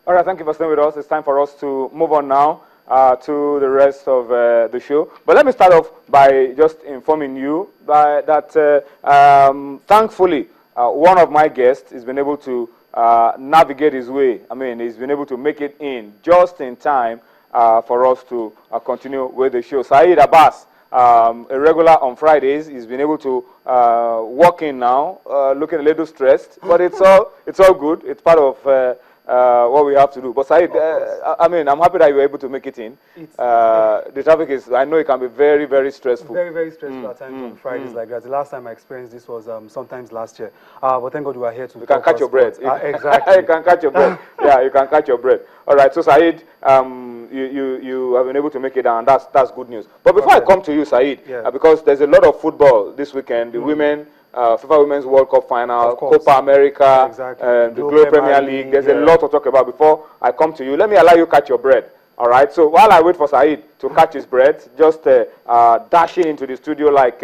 All right, thank you for staying with us. It's time for us to move on now to the rest of the show. But let me start off by just informing you that thankfully, one of my guests has been able to navigate his way. I mean, he's been able to make it in just in time for us to continue with the show. Saeed Abbas, a regular on Fridays, he's been able to walk in now, looking a little stressed, but it's all good. It's part of what we have to do. But Saeed, I mean, I'm happy that you were able to make it in. The traffic is, I know it can be very, very stressful. Very, very stressful at times on Fridays like that. The last time I experienced this was sometimes last year. But thank God you are here to You can catch your breath. Exactly. You can catch your breath. Yeah, you can catch your breath. All right, so Saeed, you have been able to make it down. That's good news. But before I come to you, Saeed, because there's a lot of football this weekend, the women, FIFA Women's World Cup final, Copa America, the Global Premier League. There's a lot to talk about. Before I come to you, let me allow you catch your breath. All right. So while I wait for Saeed to catch his breath, just dashing into the studio like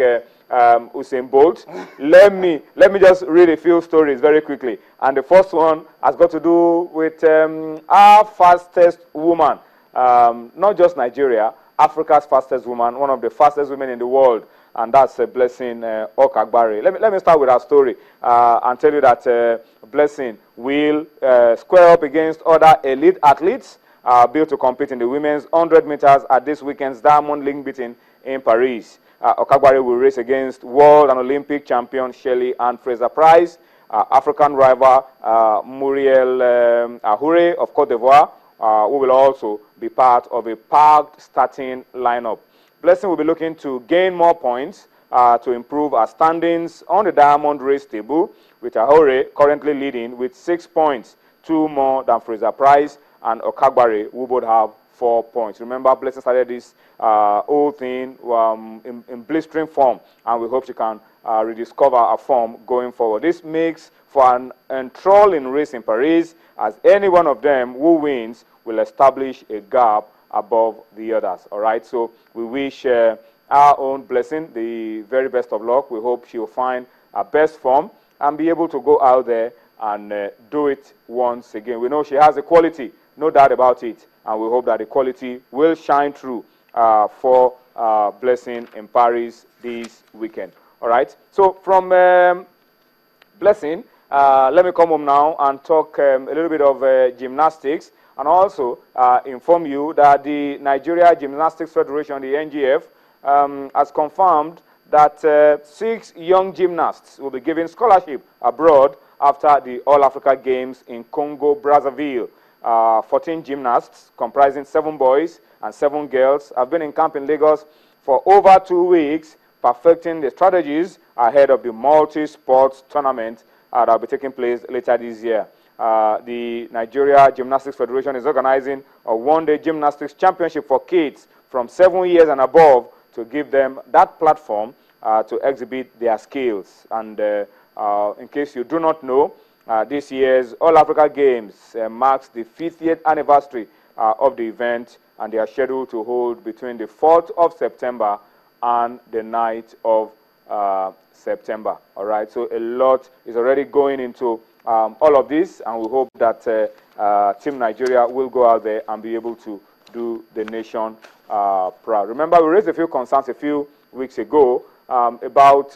Usain Bolt, let me just read a few stories very quickly. And the first one has got to do with our fastest woman, not just Nigeria, Africa's fastest woman, one of the fastest women in the world. And that's Blessing Okagbare. Let me start with our story and tell you that Blessing will square up against other elite athletes built to compete in the women's 100 meters at this weekend's Diamond League meeting in Paris. Okagbare will race against world and Olympic champion Shelley and Fraser Price, African rival Muriel Ahure of Cote d'Ivoire, who will also be part of a packed starting lineup. Blessing will be looking to gain more points to improve her standings on the diamond race table, with Ahure currently leading with 6 points, 2 more than Fraser Price and Okagbare, who both have 4 points. Remember, Blessing started this whole thing in blistering form, and we hope she can rediscover her form going forward. This makes for an enthralling race in Paris, as any one of them who wins will establish a gap above the others. All right, so we wish our own Blessing the very best of luck. We hope she'll find her best form and be able to go out there and do it once again. We know she has the quality, no doubt about it, and we hope that the quality will shine through for Blessing in Paris this weekend. All right, so from Blessing, let me come home now and talk a little bit of gymnastics, and also inform you that the Nigeria Gymnastics Federation, the NGF, has confirmed that 6 young gymnasts will be given scholarship abroad after the All-Africa Games in Congo, Brazzaville. 14 gymnasts, comprising 7 boys and 7 girls, have been in camp in Lagos for over 2 weeks, perfecting the strategies ahead of the multi-sports tournament that will be taking place later this year. The Nigeria Gymnastics Federation is organizing a one-day gymnastics championship for kids from 7 years and above to give them that platform to exhibit their skills. And in case you do not know, this year's All-Africa Games marks the 50th anniversary of the event, and they are scheduled to hold between the 4th of September and the 9th of September. All right, so a lot is already going into all of this, and we hope that Team Nigeria will go out there and be able to do the nation proud. Remember, we raised a few concerns a few weeks ago about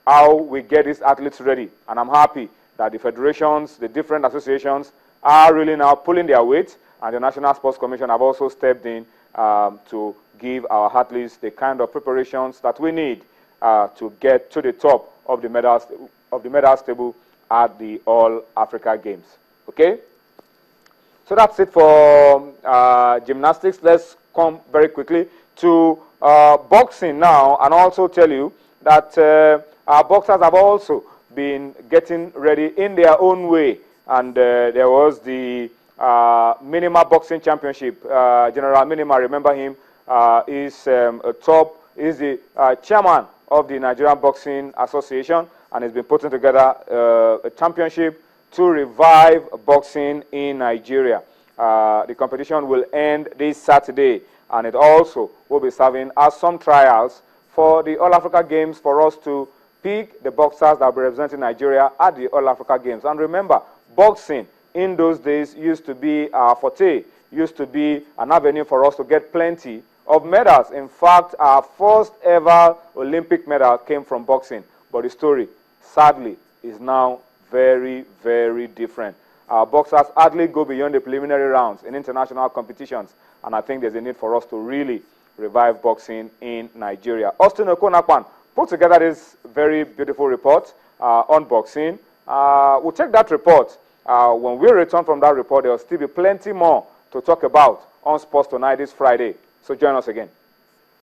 how we get these athletes ready, and I'm happy that the federations, the different associations are really now pulling their weight, and the National Sports Commission have also stepped in to give our athletes the kind of preparations that we need to get to the top of the medals table at the All-Africa Games. Okay? So that's it for gymnastics. Let's come very quickly to boxing now, and also tell you that our boxers have also been getting ready in their own way. And there was the Minima Boxing Championship. General Minima, remember him, is the chairman of the Nigerian Boxing Association, and has been putting together a championship to revive boxing in Nigeria. The competition will end this Saturday, and it also will be serving as some trials for the All-Africa Games for us to pick the boxers that will be representing Nigeria at the All-Africa Games. And remember, boxing in those days used to be our forte, used to be an avenue for us to get plenty of medals. In fact, our first ever Olympic medal came from boxing. But the story, sadly, is now very, very different. Our boxers hardly go beyond the preliminary rounds in international competitions. And I think there's a need for us to really revive boxing in Nigeria. Austin Okonakwan put together this very beautiful report on boxing. We'll take that report. When we return from that report, there will still be plenty more to talk about on Sports Tonight this Friday. So join us again.